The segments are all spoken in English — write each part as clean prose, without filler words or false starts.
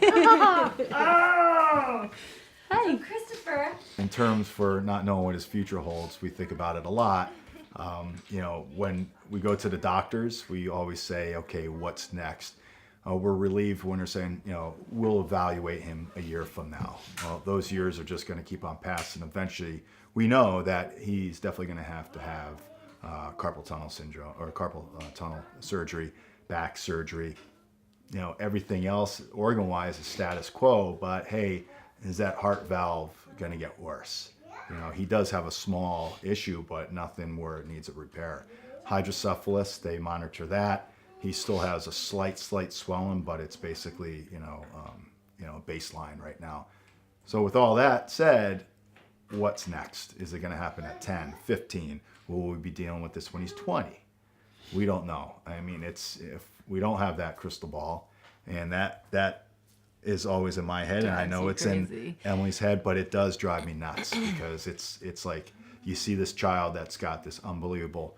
Oh! Hey, Christopher. In terms for not knowing what his future holds, we think about it a lot. When we go to the doctors, we always say, okay, what's next? We're relieved when they're saying, we'll evaluate him a year from now. Well, those years are just going to keep on passing. Eventually, we know that he's definitely going to have carpal tunnel syndrome or carpal tunnel surgery, back surgery. Everything else organ-wise is status quo, but hey, is that heart valve going to get worse? He does have a small issue, but nothing where it needs a repair. Hydrocephalus, they monitor that. He still has a slight swelling, but it's basically, baseline right now. So with all that said, what's next? Is it going to happen at 10, 15? Will we be dealing with this when he's 20? We don't know. I mean, if we don't have that crystal ball, and that is always in my head, and I know it's in Emily's head, but it does drive me nuts because it's like you see this child that's got this unbelievable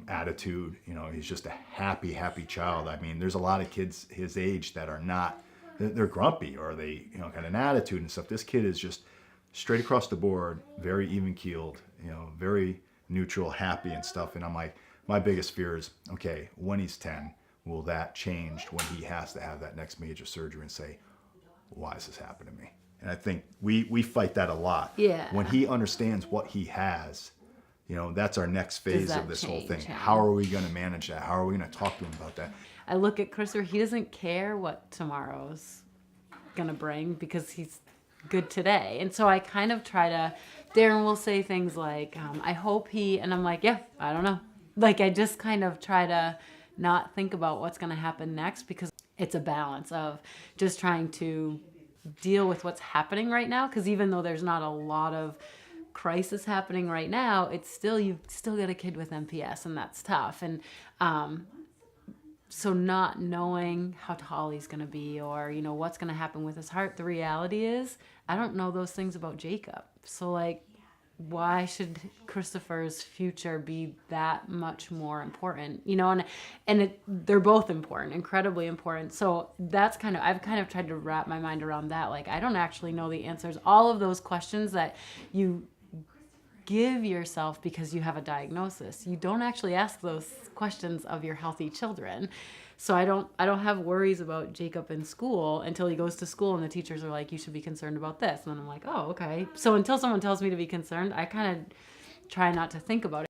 attitude. He's just a happy child. I mean, there's a lot of kids his age that are not, they're grumpy or they got an attitude and stuff. This kid is just straight across the board, very even keeled, very neutral, happy and stuff. And I'm like, my biggest fear is, okay, when he's 10, will that change when he has to have that next major surgery and say, why is this happening to me? And I think we fight that a lot. Yeah. When he understands what he has, that's our next phase of this whole thing. him? How are we going to manage that? How are we going to talk to him about that? I look at Christopher, he doesn't care what tomorrow's going to bring because he's good today. And so I kind of try to, Darren will say things like, I hope and I'm like, yeah, I don't know. Like, I just kind of try to not think about what's going to happen next because it's a balance of just trying to deal with what's happening right now. Because even though there's not a lot of crisis happening right now, you've still got a kid with MPS, and that's tough. And so not knowing how tall he's going to be or, what's going to happen with his heart, the reality is I don't know those things about Jacob. So like, why should Christopher's future be that much more important? They're both important, incredibly important. So I've kind of tried to wrap my mind around that. Like, I don't actually know the answers. All of those questions that you give yourself because you have a diagnosis, you don't actually ask those questions of your healthy children. So I don't have worries about Jacob in school until he goes to school and the teachers are like, you should be concerned about this. And then I'm like, oh, okay. So until someone tells me to be concerned, I kind of try not to think about it.